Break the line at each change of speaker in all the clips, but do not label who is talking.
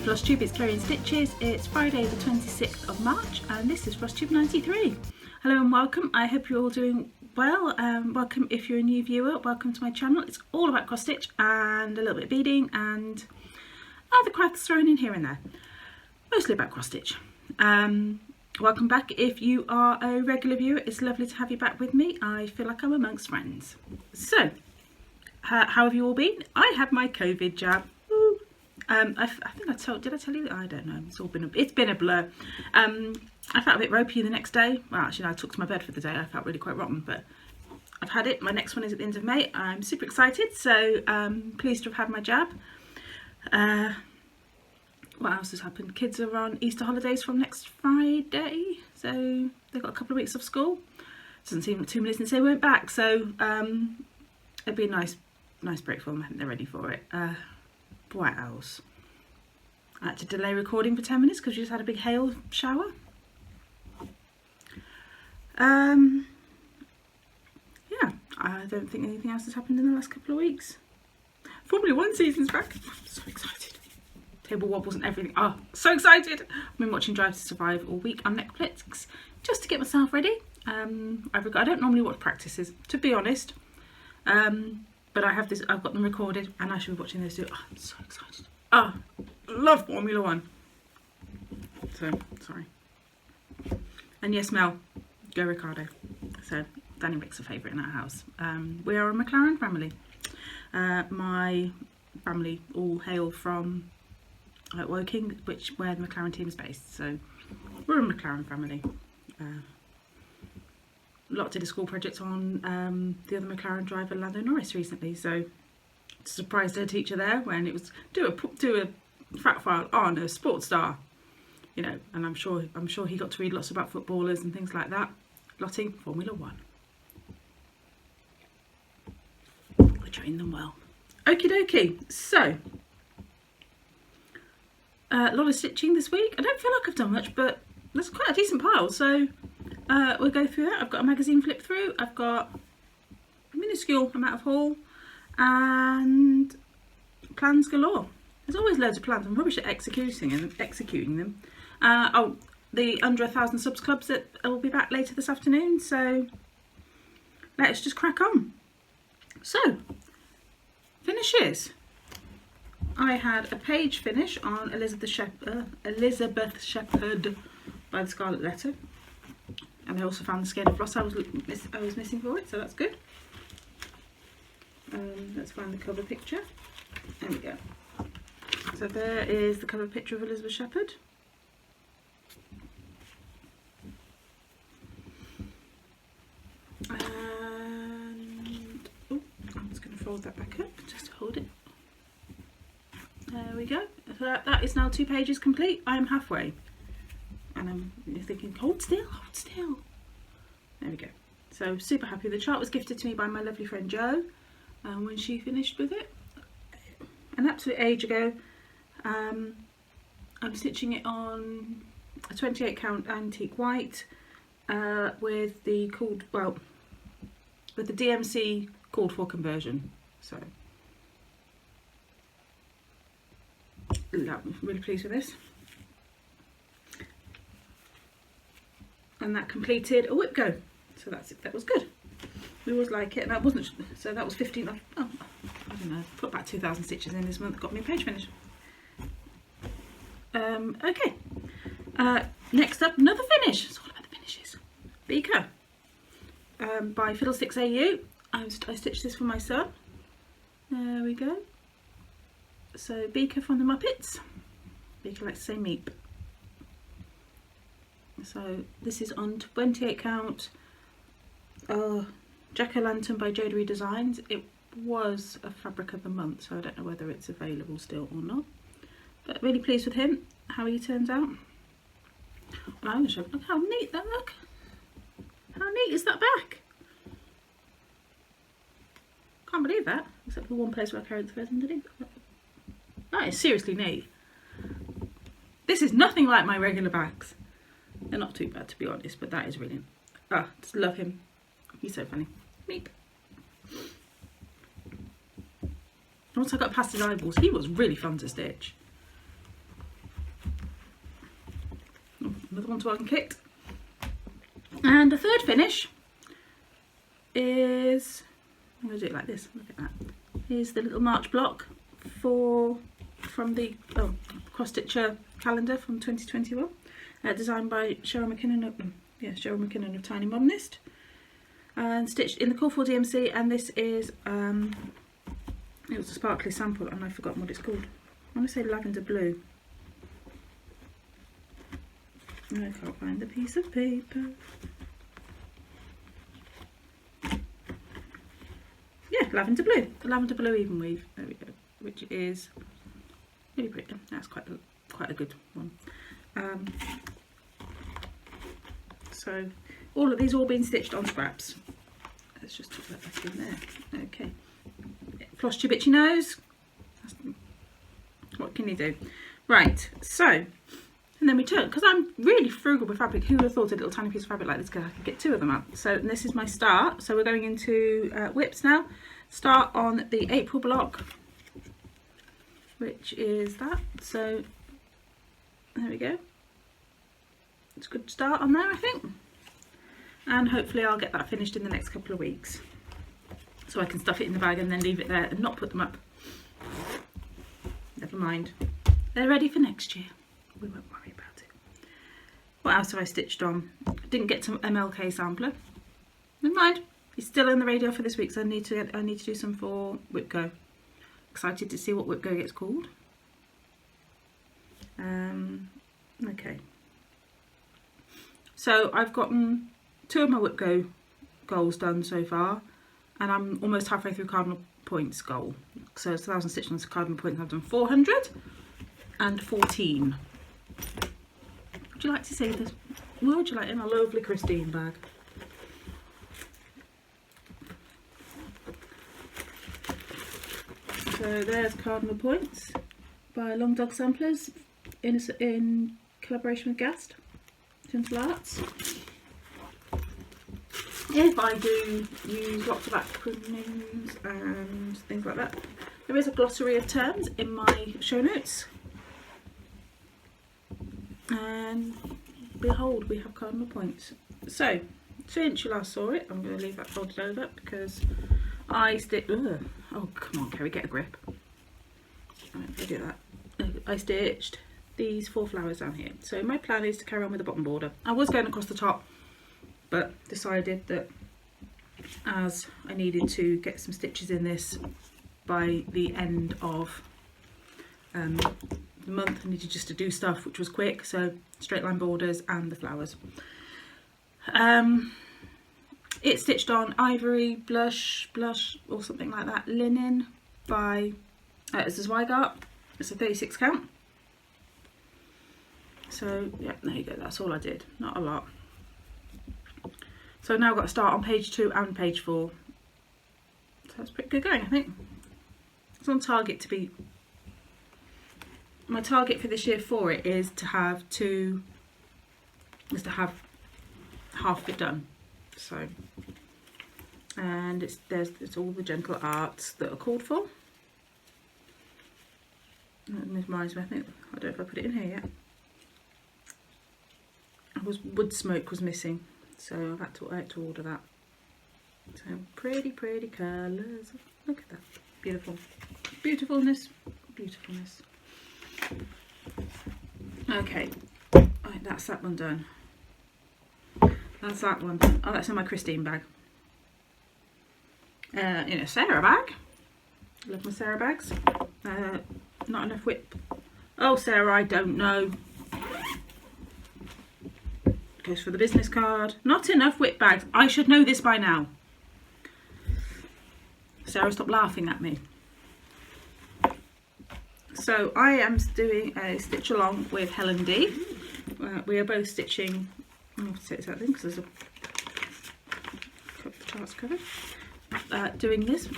Flosstube, it's Carrie and Stitches. It's Friday the 26th of March and this is Flosstube 93. Hello and welcome. I hope you're all doing well. Welcome if you're a new viewer. Welcome to my channel. It's all about cross stitch and a little bit of beading and other crafts thrown in here and there. Mostly about cross stitch. Welcome back if you are a regular viewer. It's lovely to have you back with me. I feel like I'm amongst friends. So, how have you all been? I had my COVID jab. I think did I tell you? I don't know. It's been a blur. I felt a bit ropey the next day. Well, actually, I took to my bed for the day. I felt really quite rotten, but I've had it. My next one is at the end of May. I'm super excited. So pleased to have had my jab. What else has happened? Kids are on Easter holidays from next Friday, so they've got a couple of weeks off school. Doesn't seem like 2 minutes since they weren't back, so it'd be a nice break for them. I think they're ready for it. What else? I had to delay recording for 10 minutes because we just had a big hail shower. Yeah, I don't think anything else has happened in the last couple of weeks. Formula 1 season's back. I'm so excited. Table wobbles and everything. Oh, so excited. I've been watching Drive to Survive all week on Netflix just to get myself ready. I don't normally watch practices, to be honest. But I've got them recorded and I should be watching those too. Oh, I'm so excited. Oh, love Formula 1. So, sorry. And yes, Mel, go Ricardo. So, Danny Rick's a favourite in our house. We are a McLaren family. My family all hail from Woking, where the McLaren team is based. So, we're a McLaren family. Lot did a school project on the other McLaren driver, Lando Norris, recently, so surprised her teacher there when it was do a fact file on a sports star, you know, and I'm sure he got to read lots about footballers and things like that. Lottie, Formula 1. We train them well. Okie dokie. So a lot of stitching this week. I don't feel like I've done much, but there's quite a decent pile, so we'll go through that. I've got a magazine flip through, I've got a minuscule amount of haul and plans galore. There's always loads of plans. I'm rubbish at executing them. Oh, the under 1,000 subs clubs that will be back later this afternoon, so let's just crack on. So, finishes. I had a page finish on Elizabeth Shepherd by the Scarlet Letter. And I also found the skein of floss I was missing for it, so that's good. Let's find the cover picture. There we go. So there is the cover picture of Elizabeth Shepherd. And I'm just going to fold that back up just to hold it. There we go. So that is now 2 pages complete. I am halfway. And you're thinking, hold still, hold still. There we go. So super happy. The chart was gifted to me by my lovely friend Jo when she finished with it an absolute age ago. I'm stitching it on a 28 count antique white with the DMC called for conversion. So I'm really pleased with this. And that completed a whip go, so that's it. That was good. We always like it, and that wasn't. So that was 15. I don't know. Put about 2,000 stitches in this month. Got me a page finish. Okay. Next up, another finish. It's all about the finishes. Beaker by Fiddlesticks AU. I stitched this for my son. There we go. So Beaker from the Muppets. Beaker likes to say meep. So this is on 28 count Jack-o'-lantern by Jodery Designs. It was a fabric of the month, so I don't know whether it's available still or not. But really pleased with him, how he turns out. And I'm going to show you, look how neat that look. How neat is that back? Can't believe that, except for one place where I carried the thread underneath. That is seriously neat. This is nothing like my regular backs. They're not too bad, to be honest, but that is brilliant. Just love him. He's so funny. Meep. Once I got past his eyeballs, he was really fun to stitch. with one to one kit. And the third finish is, I'm going to do it like this, look at that. Here's the little March block from the cross stitcher calendar from 2021, designed by Cheryl McKinnon of Tiny Modernist, and stitched in the Core 4 DMC. And this is it was a sparkly sample, and I've forgotten what it's called. I want to say Lavender Blue. I can't find the piece of paper. Yeah, Lavender Blue. The Lavender Blue even weave. There we go. Which is really pretty. That's quite a good one. So all of these all been stitched on scraps. Let's just put that back in there. Okay. Flosstube itchy nose. What can you do? Right. So, and then we turn, because I'm really frugal with fabric. Who would have thought a little tiny piece of fabric like this, I could get 2 of them up. So this is my start. So we're going into whips now. Start on the April block, which is that. So there we go. It's a good start on there, I think. And hopefully I'll get that finished in the next couple of weeks, so I can stuff it in the bag and then leave it there and not put them up. Never mind. They're ready for next year. We won't worry about it. What else have I stitched on? Didn't get some MLK sampler. Never mind. It's still in the radio for this week, so I need to do some for Whipco. Excited to see what Whipco gets called. Okay. So I've gotten 2 of my Whipco goals done so far, and I'm almost halfway through Cardinal Points goal. So it's 1,000 stitches on Cardinal Points. I've done 414. Would you like to see this? What would you like in a lovely Christine bag? So there's Cardinal Points by Long Dog Samplers in collaboration with Gast, Gentle Arts. If I do use lots of acronyms and things like that, there is a glossary of terms in my show notes. And behold, we have Cardinal Points. So, since you last saw it, I'm going to leave that folded over because I stitched. Oh, come on, Kerry, get a grip. I do that. I stitched these 4 flowers down here. So my plan is to carry on with the bottom border. I was going across the top, but decided that as I needed to get some stitches in this by the end of the month, I needed just to do stuff which was quick, so straight line borders and the flowers. It's stitched on Ivory blush or something like that linen by it's a Zweigart. It's a 36 count. So yeah, there you go, that's all I did, not a lot. So now I've got to start on page 2 and page 4. So that's pretty good going, I think. It's on target to be, my target for this year for it is to have half of it done. So, and it's all the gentle arts that are called for. That reminds me, I don't know if I put it in here yet. Wood Smoke was missing, so I had to order that. So pretty colours. Look at that, beautiful, beautifulness. Okay, right, that's that one done. That's that one. Oh, that's in my Christine bag. In a Sarah bag. Love my Sarah bags. Not enough whip. Oh, Sarah, I don't know. Goes for the business card. Not enough whip bags. I should know this by now. Sarah, stop laughing at me. So I am doing a stitch along with Helen D. We are both stitching. I have to say this out then because there's the charts covered. Doing this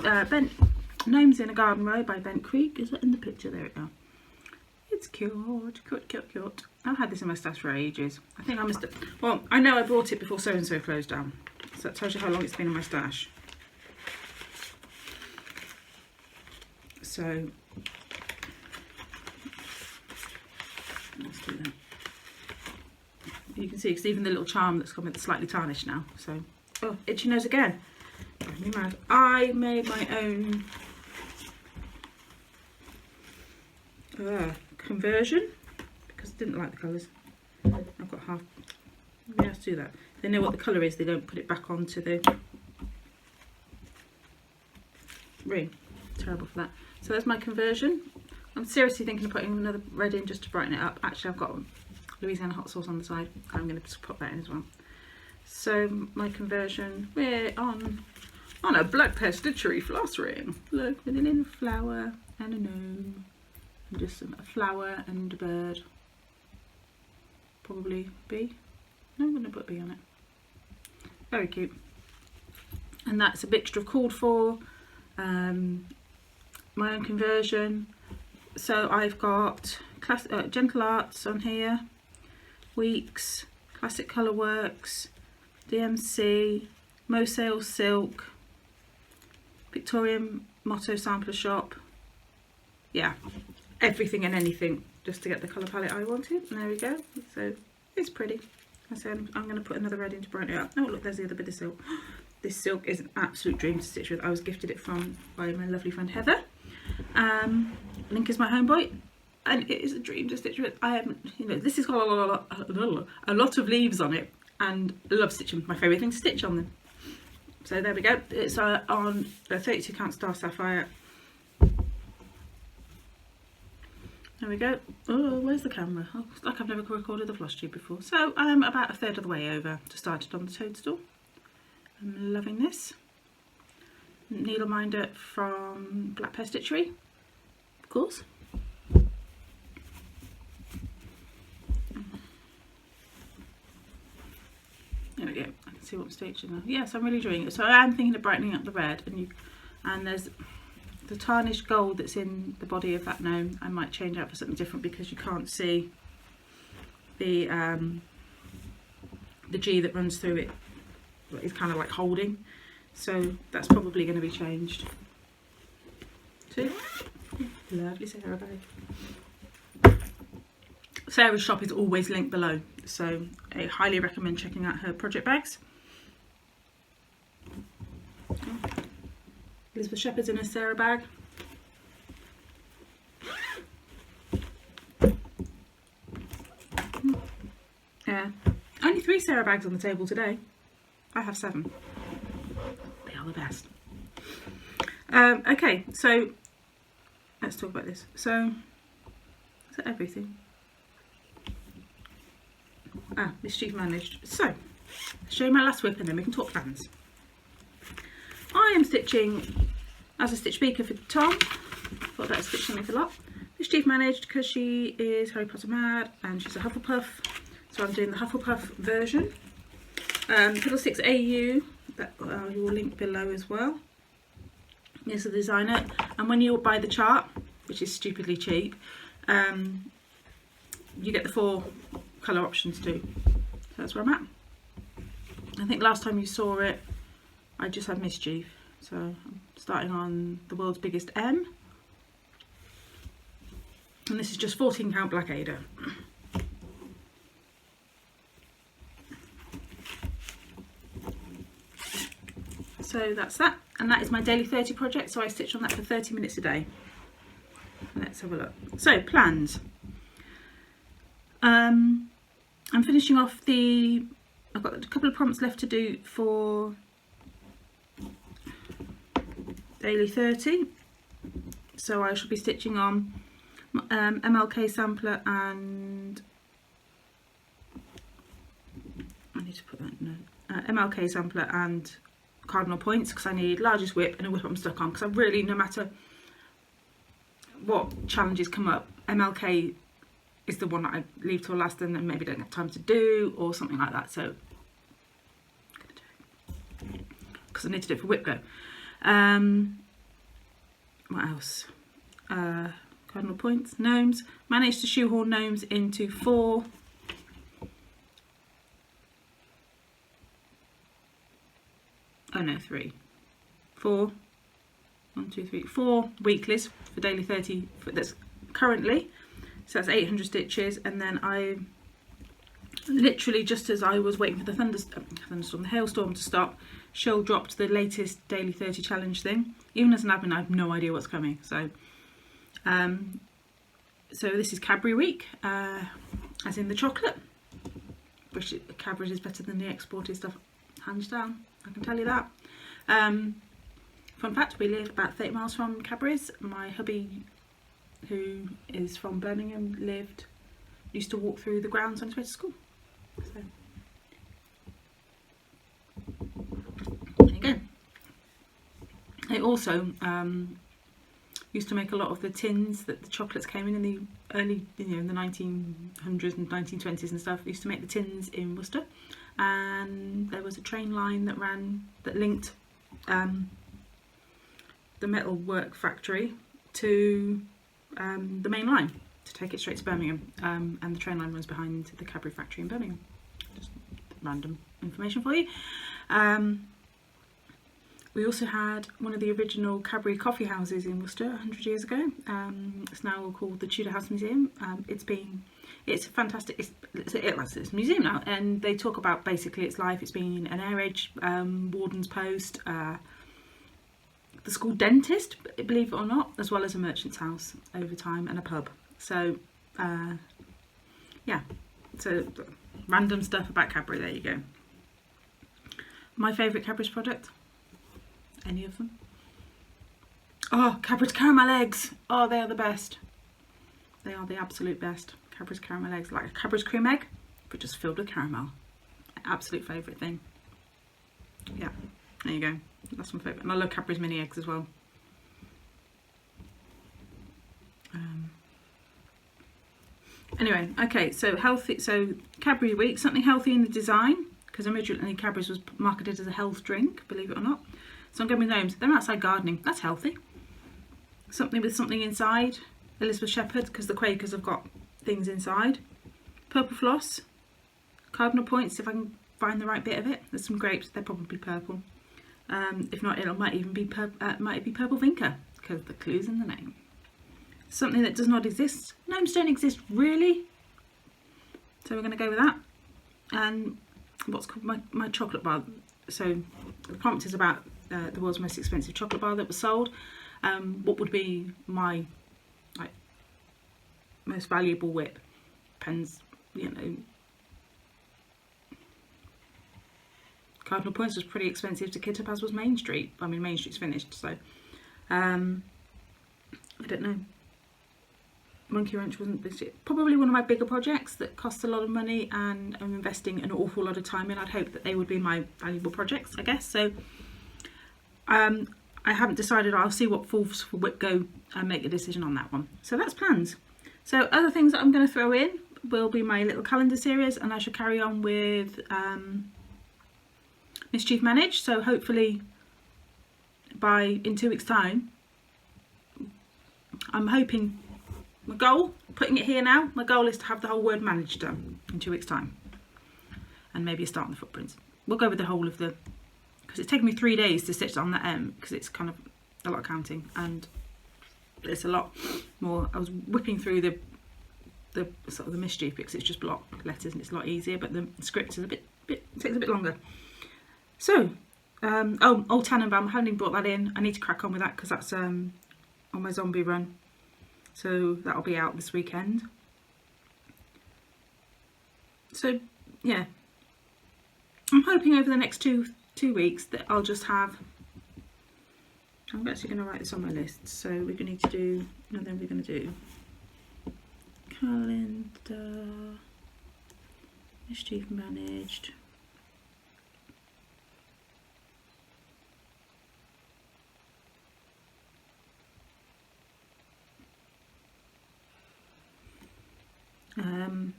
Gnomes in a Garden Row by Bent Creek. Is that in the picture? There we go. It's cute. I've had this in my stash for ages. I think I must have, well, I know I bought it before So and So closed down, so that tells you how long it's been in my stash. So let's do that. You can see, because even the little charm that's come with slightly tarnished now. So, oh, itchy nose again. Drive me mad. I made my own conversion because I didn't like the colours. I've got half. Maybe I have to do that. They know what the colour is, they don't put it back onto the ring. Terrible for that. So there's my conversion. I'm seriously thinking of putting another red in just to brighten it up. Actually, I've got Louisiana hot sauce on the side. I'm going to put that in as well. So my conversion, we're on a black pear stitchery floss ring. Look, with a little flower and a gnome, and just a flower and a bird. Probably bee. No, I'm going to put a bee on it. Very cute. And that's a mixture of called for, my own conversion. So I've got Gentle Arts on here, Weeks, Classic Colour Works, DMC, Mosale Silk, Victorian Motto Sampler Shop. Yeah, everything and anything just to get the colour palette I wanted. And there we go. So it's pretty. I said I'm going to put another red in to brighten it up. Oh look, there's the other bit of silk. This silk is an absolute dream to stitch with. I was gifted it by my lovely friend Heather. Link is my homeboy, and it is a dream to stitch with. I haven't, you know, this has got a lot of leaves on it, and I love stitching. My favourite thing to stitch on them. So there we go. It's on a 32 count star sapphire. There we go. Oh, where's the camera? Oh, it's like I've never recorded the Flosstube before. So I'm about a third of the way over to start it on the toadstool. I'm loving this. Needle minder from Black Pear Stitchery, of course. There we go. I can see what I'm stitching now. Yes, I'm really enjoying it. So I am thinking of brightening up the red, and there's the tarnished gold that's in the body of that gnome. I might change out for something different because you can't see the G that runs through it. It's kind of like holding. So that's probably going to be changed. See? Lovely Sarah bag. Sarah's shop is always linked below, so I highly recommend checking out her project bags. Elizabeth Shepherd's in a Sarah bag. Yeah, only 3 Sarah bags on the table today. I have 7. They are the best. Okay, so let's talk about this. So, is that everything? Mischief managed. So, I'll show you my last whip and then we can talk plans. I am stitching as a stitch beaker for Tom. Thought that was stitching with a lot. Mischief managed because she is Harry Potter mad and she's a Hufflepuff. So I'm doing the Hufflepuff version. Fiddlesticks AU, that you will link below as well. Here's the designer, and when you buy the chart, which is stupidly cheap, you get the 4 colour options too. So that's where I'm at. I think last time you saw it, I just had Mischief. So I'm starting on the world's biggest M, and this is just 14 count black Aida. So that's that, and that is my daily 30 project, so I stitch on that for 30 minutes a day. Let's have a look. So plans. I'm finishing off I've got a couple of prompts left to do for daily 30, so I shall be stitching on MLK sampler and I need to put that in MLK sampler and Cardinal Points, because I need largest whip and a whip I'm stuck on, because I really, no matter what challenges come up, MLK is the one that I leave till last and then maybe don't have time to do or something like that. So because I need to do it for whip go. What else? Cardinal Points, gnomes. Managed to shoehorn gnomes into 4 3. 4. 1, 2, 3, 4 weeklies for daily 30. That's currently, so that's 800 stitches, and then I literally just as I was waiting for the thunderstorm, the hailstorm to stop, Cheryl dropped the latest daily 30 challenge thing. Even as an admin, I have no idea what's coming. So, so this is Cadbury week, as in the chocolate. Which Cadbury's is better than the exported stuff, hands down. I can tell you that. Fun fact: we live about 30 miles from Cadbury's. My hubby, who is from Birmingham, used to walk through the grounds on his way to school. So there you go. It also used to make a lot of the tins that the chocolates came in the early, in the 1900s and 1920s and stuff. It used to make the tins in Worcester, and there was a train line that linked the metal work factory to the main line to take it straight to Birmingham, and the train line runs behind the Cadbury factory in Birmingham. Just random information for you. We also had one of the original Cadbury coffee houses in Worcester 100 years ago. It's now called the Tudor House Museum. It's fantastic. It's a museum now, and they talk about basically its life. It's been an air age warden's post, the school dentist, believe it or not, as well as a merchant's house over time, and a pub. So yeah, so random stuff about Cadbury. There you go. My favourite Cadbury's product. Any of them? Oh, Cabbage Caramel eggs. Oh, they are the best. They are the absolute best. Cabbage Caramel eggs, like a Cadbury's cream egg, but just filled with caramel. Absolute favourite thing. Yeah, there you go. That's my favourite. And I love Cadbury's mini eggs as well. Anyway, okay, so healthy. So Cadbury week, something healthy in the design, because originally Cadbury's was marketed as a health drink, believe it or not. So I'm going with gnomes. They're outside gardening. That's healthy. Something with something inside. Elizabeth Shepherd, because the Quakers have got things inside. Purple floss. Cardinal Points, if I can find the right bit of it. There's some grapes. They're probably purple. If not, it might even be purple vinca, because the clue's in the name. Something that does not exist. Gnomes don't exist, really. So we're going to go with that. And what's called my chocolate bar. So the prompt is about the world's most expensive chocolate bar that was sold. What would be my most valuable whip? Depends, Cardinal Points was pretty expensive to kit up, as was Main Street. I mean, Main Street's finished, so I don't know. Monkey Wrench wasn't probably one of my bigger projects that cost a lot of money, and I'm investing an awful lot of time in. I'd hope that they would be my valuable projects, I guess. So I haven't decided. I'll see what falls for whip go and make a decision on that one. So that's plans. So other things that I'm going to throw in will be my little calendar series, and I shall carry on with Mischief Manage. So hopefully in 2 weeks' time, I'm hoping. My goal, putting it here now, my goal is to have the whole word managed done in 2 weeks' time. And maybe a start on the footprints. We'll go with the whole of the, because it's taken me 3 days to stitch on that M, because it's kind of a lot of counting, and it's a lot more. I was whipping through the sort of the Mischief, because it's just block letters and it's a lot easier, but the script is takes a bit longer. So, old Tannenbaum, I haven't even brought that in. I need to crack on with that, because that's on my zombie run. So that'll be out this weekend. So yeah, I'm hoping over the next two weeks that I'll just have. I'm actually going to write this on my list. So we're going to do. And then we're going to do calendar, Mischief managed.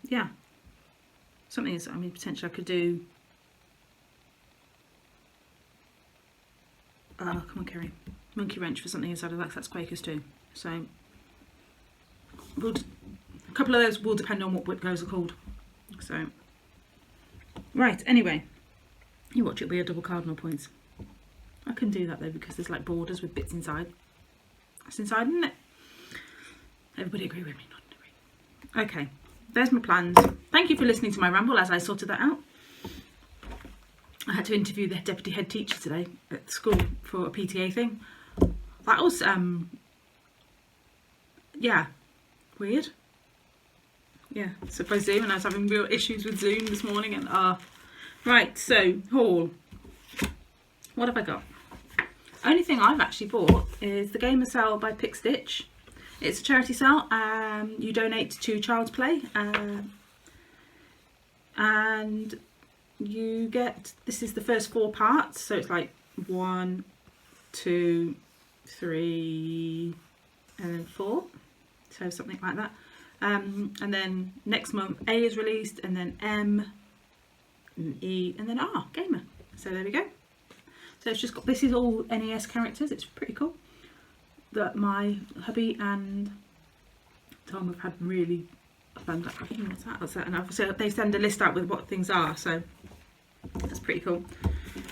Yeah, something is, potentially I could do, come on Kerry, Monkey Wrench for something inside of that, that's Quakers too. So a couple of those will depend on what whip goes are called. So, right, anyway, you watch it be a double Cardinal Points. I can do that though, because there's like borders with bits inside. That's inside, isn't it? Everybody agree with me? Not agree. Okay. There's my plans. thank you for listening to my ramble as I sorted that out. I had to interview the deputy head teacher today at school for a PTA thing. That was, yeah, weird. Yeah, so by Zoom, and I was having real issues with Zoom this morning. And right, so haul. What have I got? Only thing I've actually bought is the Gamer Sale by Pickstitch. It's a charity sale. You donate to Child's Play, and you get, this is the first 4 parts, so it's like 1, 2, 3, and then 4, so something like that. And then next month A is released, and then M, and E, and then R, Gamer. So there we go. So it's just got, this is all NES characters. It's pretty cool. That my hubby and Tom have had really fun. What's that? What's that? And obviously they send a list out with what things are, so that's pretty cool.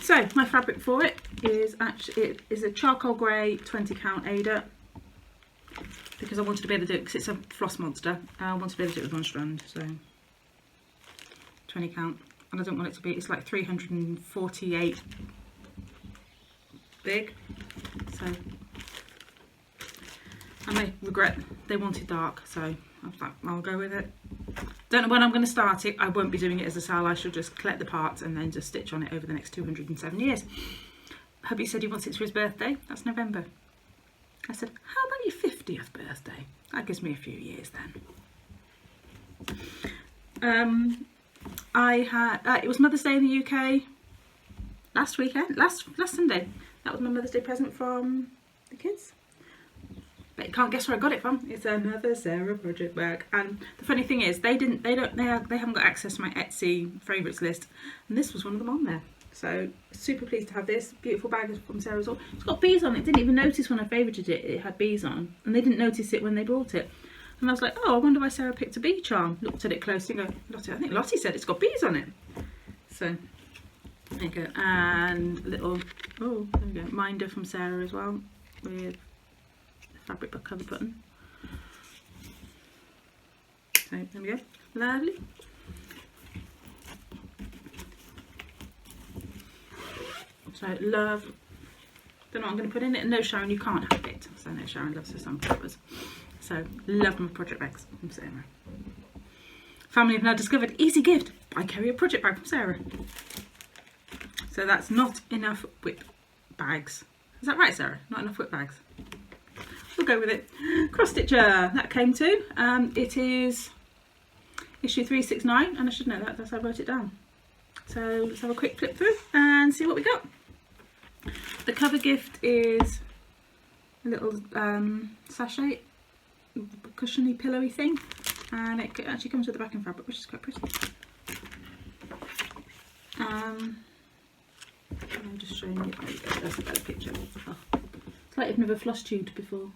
So my fabric for it is actually, it is a charcoal grey 20 count Aida, because I wanted to be able to do it because it's a floss monster. I wanted to be able to do it with 1 strand, so 20 count, and I don't want it to be, it's like 348 big, so, and I regret they wanted dark, so I was like, I'll go with it. Don't know when I'm going to start it. I won't be doing it as a sale. I should just collect the parts and then just stitch on it over the next 207 years. Hubby said he wants it for his birthday. That's November. I said, how about your 50th birthday? That gives me a few years then. I had, it was Mother's Day in the UK last weekend, last Sunday. That was my Mother's Day present from the kids. But you can't guess where I got it from. It's another Sarah project bag. And the funny thing is, they haven't got access to my Etsy favourites list, and this was one of them on there. So super pleased to have this beautiful bag from Sarah as well. It's got bees on it. Didn't even notice when I favorited it. It had bees on, and they didn't notice it when they brought it. And I was like, oh, I wonder why Sarah picked a bee charm. Looked at it closely and go, Lottie, I think Lottie said it's got bees on it. So there you go. And little, oh, there we go, minder from Sarah as well with fabric book cover button. So there we go, lovely. So love, don't know what I'm going to put in it. No, Sharon, you can't have it. So no, Sharon loves her sunflowers. So love my project bags from Sarah. Family have now discovered easy gift. I carry a project bag from Sarah. So that's not enough whip bags. Is that right, Sarah? Not enough whip bags. We'll go with it. Cross stitcher, that came to. It is issue 369, and I should know that, that's how I wrote it down. So let's have a quick flip through and see what we got. The cover gift is a little sachet, cushiony, pillowy thing, and it actually comes with the backing fabric, which is quite pretty. I'm just showing you. That's a better picture. Oh. It's like I've never Flosstubed before.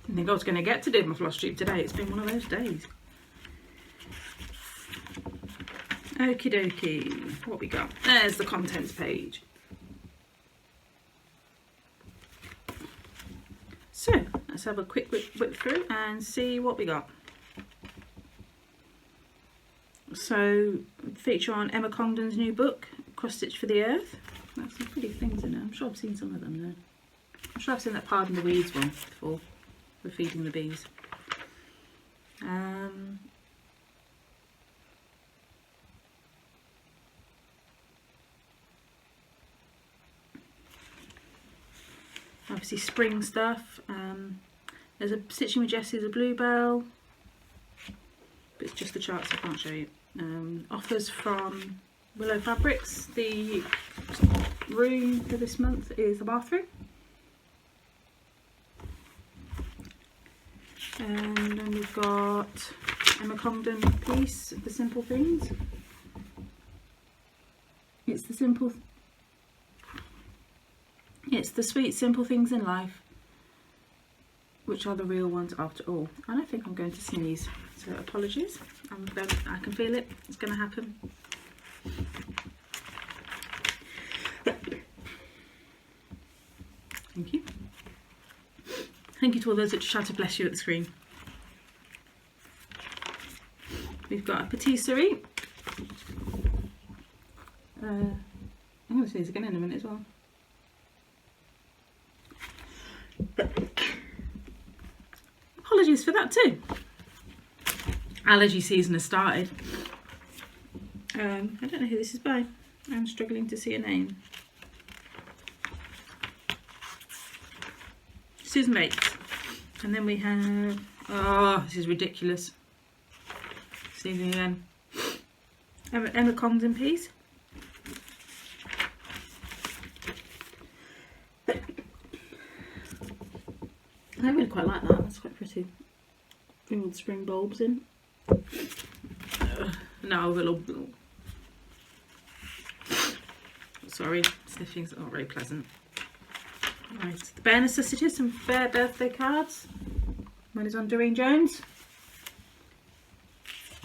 I think I was going to get to do my Flosstube today. It's been one of those days. Okie dokie. What we got? There's the contents page. So let's have a quick whip through and see what we got. So feature on Emma Congdon's new book, Cross Stitch for the Earth. That's some pretty things in there. I'm sure I've seen some of them there. I'm sure I've seen that Pardon the Weeds one before, for feeding the bees. Obviously spring stuff. There's a Stitching with Jessie's a bluebell, but it's just the charts, I can't show you. Offers from Willow Fabrics. The room for this month is the bathroom. And then we've got Emma Congdon piece, The Simple Things. It's the sweet simple things in life, which are the real ones after all. And I think I'm going to sneeze, so apologies. I can feel it. It's going to happen. Thank you. Thank you to all those that shouted bless you at the screen. We've got a patisserie. I'm going to see this again in a minute as well. Apologies for that too. Allergy season has started. I don't know who this is by. I'm struggling to see a name. Susan Bates. And then we have, oh, this is ridiculous. Sneezing again. Emma Condon piece. I really quite like that. That's quite pretty. Bring all the spring bulbs in. Now a little. Sorry, sniffing's not very pleasant. Right, the Bare Necessities, some Bear birthday cards. Mine is on Doreen Jones.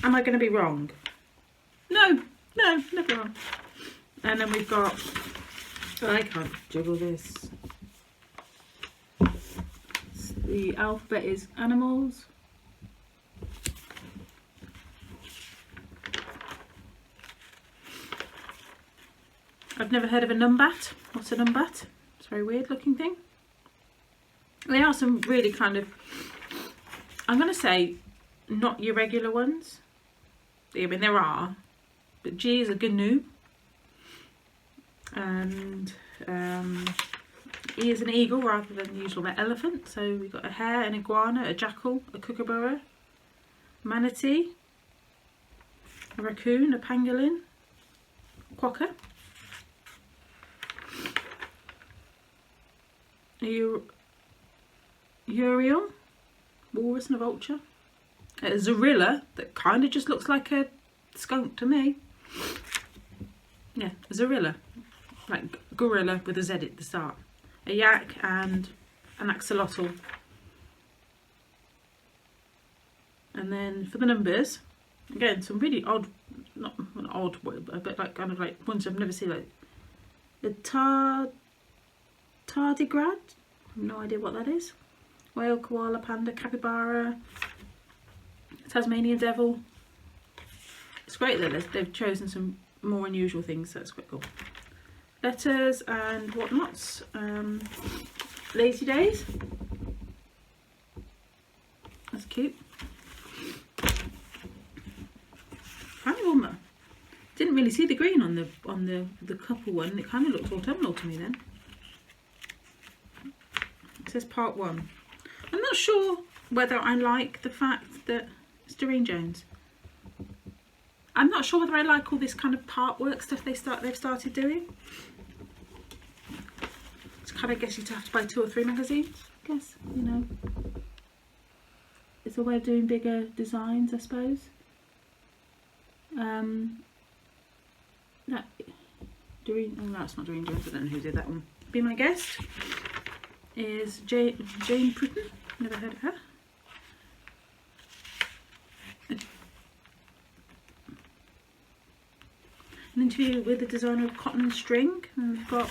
Am I going to be wrong? No, never wrong. And then we've got. Oh, I can't juggle this. The alphabet is animals. I've never heard of a numbat. What's a numbat? It's a very weird looking thing. There are some really kind of, I'm going to say, not your regular ones. I mean, there are. But G is a gnu. And E is an eagle rather than the usual elephant. So we've got a hare, an iguana, a jackal, a kookaburra, manatee, a raccoon, a pangolin, a quokka, a uriel, walrus and a vulture, a zorilla that kind of just looks like a skunk to me. Yeah, a zorilla, like gorilla with a Z at the start. A yak and an axolotl. And then for the numbers, again some really odd, not an odd but like kind of like ones I've never seen, like the tardigrade. I have no idea what that is. Whale, koala, panda, capybara, Tasmanian devil. It's great that they've chosen some more unusual things, so it's quite cool. Letters and whatnots. Lazy Days. That's cute. Didn't really see the green on the couple one. It kind of looked autumnal to me then. It says part 1. I'm not sure whether I like the fact that it's Doreen Jones. I'm not sure whether I like all this kind of part work stuff they've started doing. It's kind of, I guess you'd have to buy 2 or 3 magazines. I guess, you know, it's a way of doing bigger designs, I suppose. That Doreen. Oh, that's not Doreen Jones. I don't know who did that one. Be My Guest is Jane Prutten. Never heard of her. An interview with the designer of Cotton and String, and we've got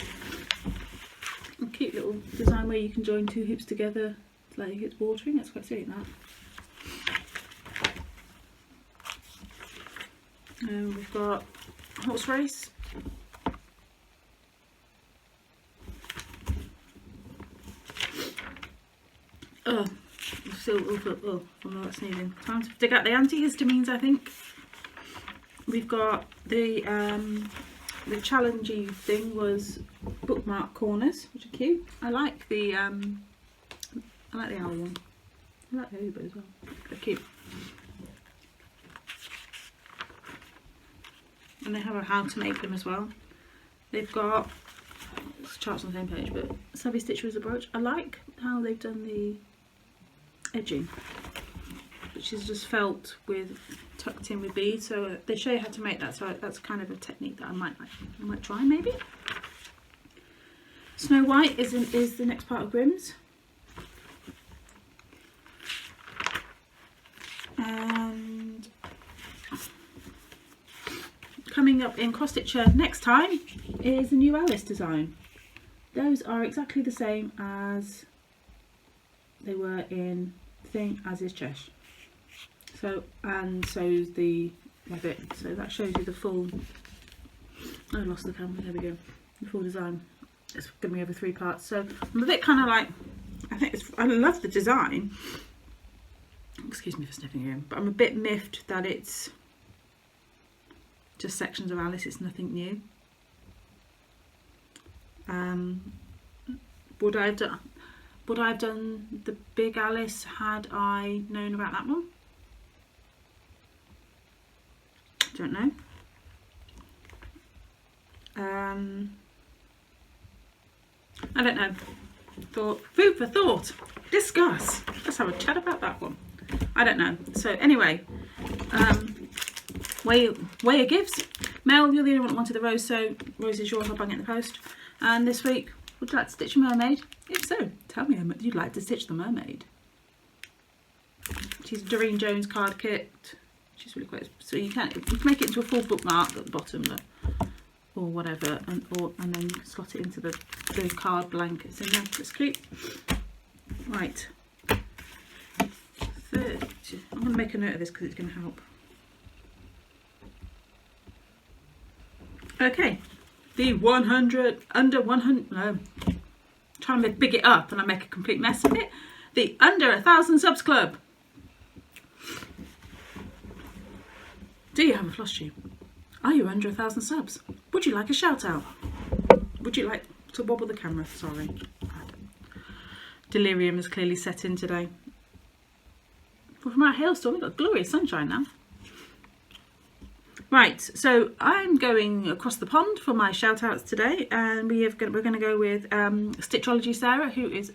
a cute little design where you can join 2 hoops together like it's watering. That's quite sweet, that. We've got horse race. Oh, still oh, I'm not sneezing. Time to dig out the antihistamines, I think. We've got the challengey thing was bookmark corners, which are cute. I like the owl one. I like the Uber as well. They're cute. And they have a how to make them as well. They've got charts on the same page, but Savvy Stitcher is a brooch. I like how they've done the edging, which is just felt with tucked in with beads. So they show you how to make that. So that's kind of a technique that I might try maybe. Snow White is the next part of Grimm's. And coming up in cross stitcher next time is the new Alice design. Those are exactly the same as they were in Thing, as is Chesh. So, and so's the bit. So that shows you the full. I lost the camera. There we go. The full design. It's going to be over 3 parts. So I'm a bit kind of like, I love the design. Excuse me for sniffing again, but I'm a bit miffed that it's just sections of Alice. It's nothing new. Would I have done the big Alice had I known about that one? Don't know. I don't know. Food for thought. Discuss. Let's have a chat about that one. I don't know. So anyway, way it gives. Mel, you're the only one that wanted the rose, so rose is yours. I'll bang it in the post. And this week, would you like to stitch a mermaid? If so, tell me you'd like to stitch the mermaid. She's Doreen Jones card kit. She's really quite, so you can make it into a full bookmark at the bottom, or whatever, and then slot it into the card blankets in there. Let's keep. Right. 30. I'm going to make a note of this because it's going to help. Okay. The 100, under 100, no. Trying to big it up and I make a complete mess of it. The Under 1,000 Subs Club. Do you have a Flosstube? Are you under 1,000 subs? Would you like a shout out? Would you like to wobble the camera? Sorry. Delirium is clearly set in today. Well, from our hailstorm, we've got glorious sunshine now. Right, so I'm going across the pond for my shout outs today, and we're going to go with Stitchology Sarah, who is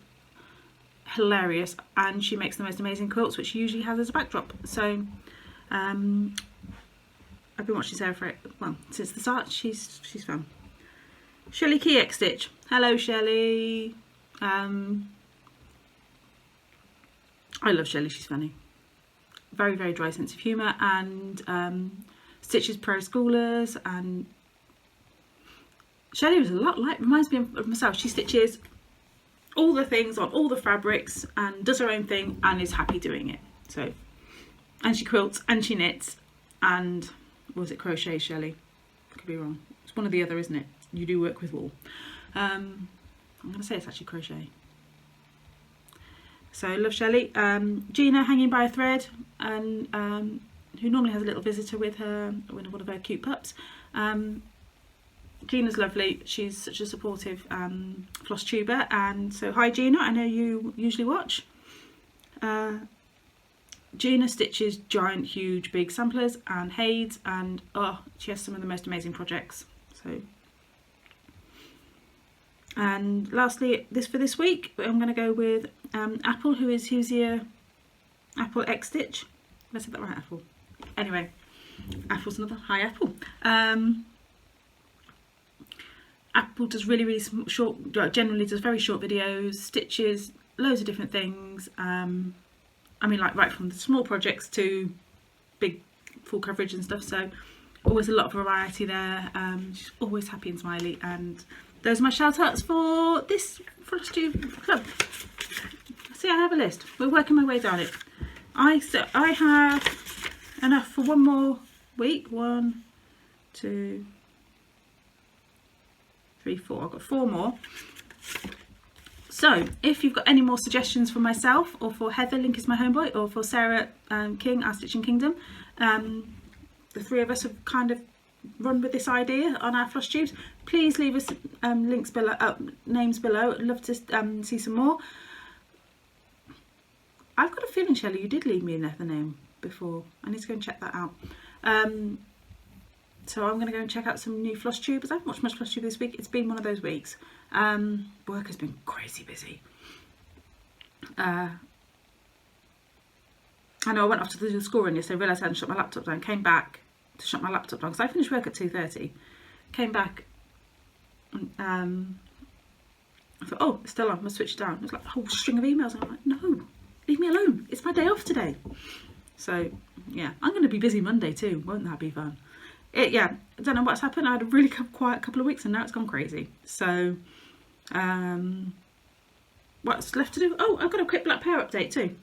hilarious, and she makes the most amazing quilts, which she usually has as a backdrop. So I've been watching Sarah for it, well, since the start. She's fun. Shelley Key Stitch. Hello, Shelley. I love Shelley. She's funny. Very, very dry sense of humour, and Stitches Pro Schoolers, and Shelley was a lot like, reminds me of myself. She stitches all the things on all the fabrics and does her own thing and is happy doing it. So, and she quilts and she knits, and was it crochet, Shelley? I could be wrong. It's one or the other, isn't it? You do work with wool. I'm going to say it's actually crochet. So love Shelley. Gina hanging by a thread, and who normally has a little visitor with her, one of her cute pups. Gina's lovely. She's such a supportive floss tuber, and so hi Gina, I know you usually watch. Gina stitches giant, huge, big samplers and Hades, and oh, she has some of the most amazing projects. So, and lastly, for this week, I'm going to go with Apple, who is Husia Apple X Stitch. Have I said that right, Apple? Anyway, Apple's another. Hi, Apple. Apple does really short, generally does very short videos, stitches loads of different things. I mean, like right from the small projects to big full coverage and stuff. So always a lot of variety there. She's always happy and smiley. And those are my shout outs for this Flosstube club. See, I have a list. We're working my way down it. I have enough for one more week. 1, 2, 3, 4. I've got 4 more. So if you've got any more suggestions for myself, or for Heather, Link is my homeboy, or for Sarah King, our Stitching Kingdom, the 3 of us have kind of run with this idea on our floss tubes. Please leave us links below, names below. I'd love to see some more. I've got a feeling, Shelley, you did leave me another name before. I need to go and check that out. So I'm going to go and check out some new floss tubers. I haven't watched much floss tube this week. It's been one of those weeks. Work has been crazy busy. I know I went off to the school run yesterday, realised I hadn't shut my laptop down, came back to shut my laptop down, because I finished work at 2:30. Came back, I thought, oh, it's still on, I must switch it down. It was like a whole string of emails, and I'm like, no, leave me alone, it's my day off today. So yeah, I'm going to be busy Monday too, won't that be fun? Yeah, I don't know what's happened. I had a really quiet couple of weeks and now it's gone crazy. So what's left to do? Oh, I've got a quick Black Pear update too.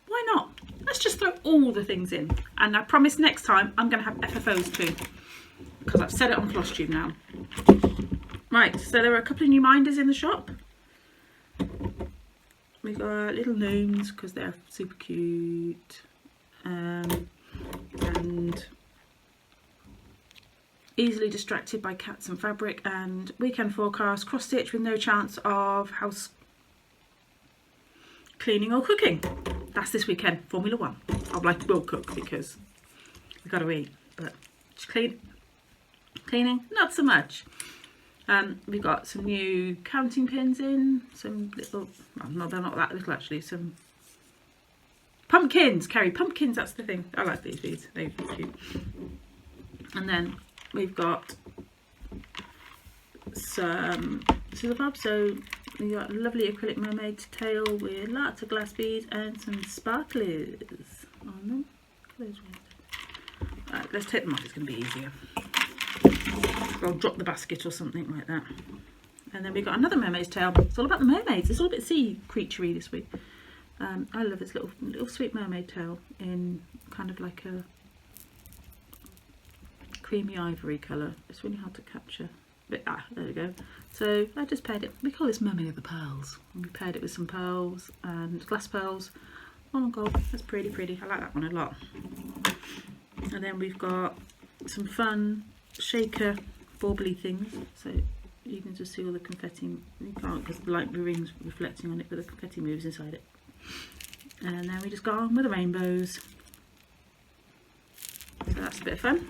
why not? Let's just throw all the things in. And I promise next time I'm going to have FFOs too, because I've said it on Flosstube now. Right, so there are a couple of new minders in the shop. We've got little gnomes because they're super cute. And easily distracted by cats and fabric, and weekend forecast, cross stitch with no chance of house cleaning or cooking. That's this weekend, Formula 1. I'd like to will cook because we've got to eat, but just cleaning, not so much. We've got some new counting pins in, some little, well, no, they're not that little actually, some pumpkins, Carrie, pumpkins, that's the thing. I like these beads, they're cute. And then we've got some scissor fob, so we've got a lovely acrylic mermaid's tail with lots of glass beads and some sparklies on them. Right, let's take them off, it's going to be easier. I'll drop the basket or something like that. And then we've got another mermaid's tail. It's all about the mermaids. It's all a bit sea creaturey this week. I love this little sweet mermaid tail in kind of like a creamy ivory colour. It's really hard to capture. But there we go. So I just paired it. We call this Mermaid of the Pearls. And we paired it with some pearls and glass pearls. Oh god, that's pretty pretty. I like that one a lot. And then we've got some fun shaker bauble things. So you can just see all the confetti. You can't because the light ring's reflecting on it, but the confetti moves inside it. And then we just go on with the rainbows. So that's a bit of fun.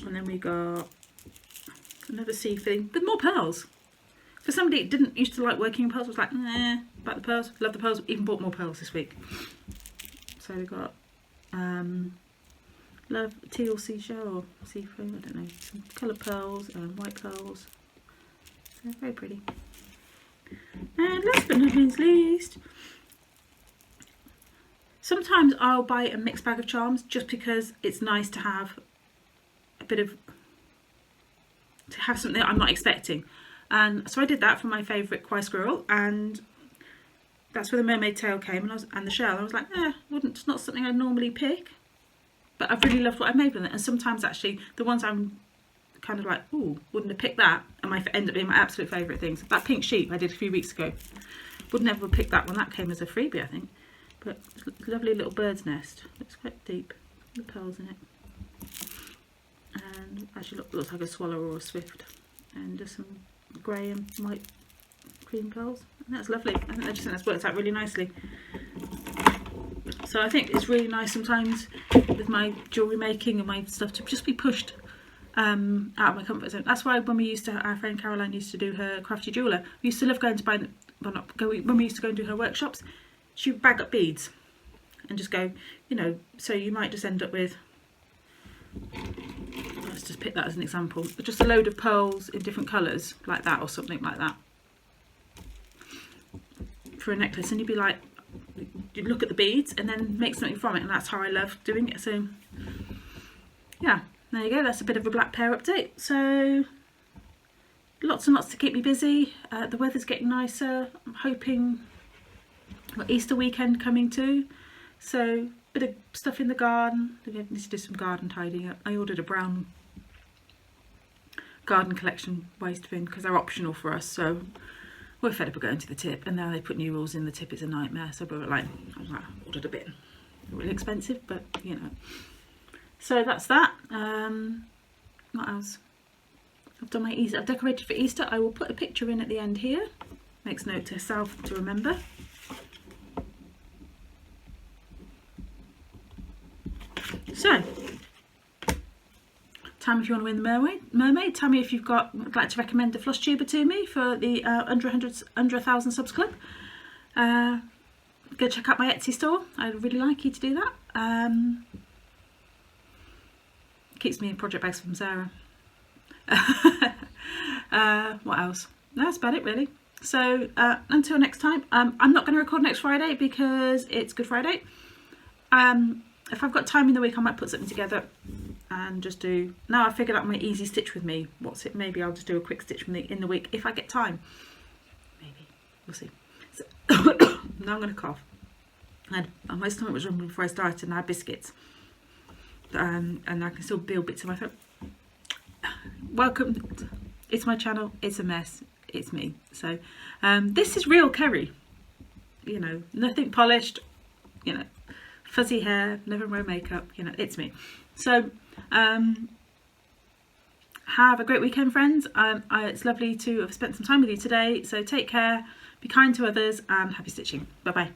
And then we got another sea thing with more pearls. For somebody that didn't used to like working in pearls, was like, nah, about the pearls, love the pearls, even bought more pearls this week. So we got love teal seashell or sea foam, I don't know, some coloured pearls and white pearls. So very pretty. And last but not least, sometimes I'll buy a mixed bag of charms just because it's nice to have a bit of, to have something that I'm not expecting. And so I did that for my favourite Kwai Squirrel, and that's where the mermaid tail came, and the shell. I was like, it's not something I'd normally pick, but I've really loved what I made with it. And sometimes actually the ones I'm kind of like, ooh, wouldn't have picked that, and might end up being my absolute favourite things. That pink sheep I did a few weeks ago, would never have picked that one. That came as a freebie, I think. But lovely little bird's nest. Looks quite deep. The pearls in it. And actually looks like a swallow or a swift. And just some grey and white cream pearls. And that's lovely. I just think that's worked out really nicely. So I think it's really nice sometimes with my jewellery making and my stuff to just be pushed out of my comfort zone. That's why when we used to, our friend Caroline used to do her crafty jeweller, we used to love going to buy, when we used to go and do her workshops, she would bag up beads and just go, you know, so you might just end up with, let's just pick that as an example, just a load of pearls in different colours like that or something like that for a necklace, and you'd be like, you'd look at the beads and then make something from it, and that's how I love doing it. So yeah, there you go, that's a bit of a black pear update. So lots and lots to keep me busy. The weather's getting nicer. I'm hoping got Easter weekend coming too, so bit of stuff in the garden. I need to do some garden tidying up. I ordered a brown garden collection waste bin because they're optional for us, so we're fed up of going to the tip, and now they put new rules in the tip. It's a nightmare. So we were like, I ordered a bit, really expensive, but you know. So that's that. What else? I've done my Easter. I've decorated for Easter. I will put a picture in at the end here. Makes note to herself to remember. So, tell me if you want to win the mermaid. Tell me if you've would like to recommend a Flosstuber to me for the under 1,000 subs club. Go check out my Etsy store. I'd really like you to do that. Keeps me in project bags from Sarah. What else? No, that's about it really. So until next time, I'm not going to record next Friday because it's Good Friday. If I've got time in the week, I might put something together and just do. Now I figured out my easy stitch with me. Maybe I'll just do a quick stitch in the week if I get time. Maybe, we'll see. So now I'm going to cough. And my stomach was rumbling before I started, and I had biscuits. And I can still feel bits of my throat. Welcome. It's my channel. It's a mess. It's me. So this is real Kerry. You know, nothing polished. You know, fuzzy hair, never wear makeup. You know, it's me. So have a great weekend, friends. It's lovely to have spent some time with you today. So take care, be kind to others, and happy stitching. Bye bye.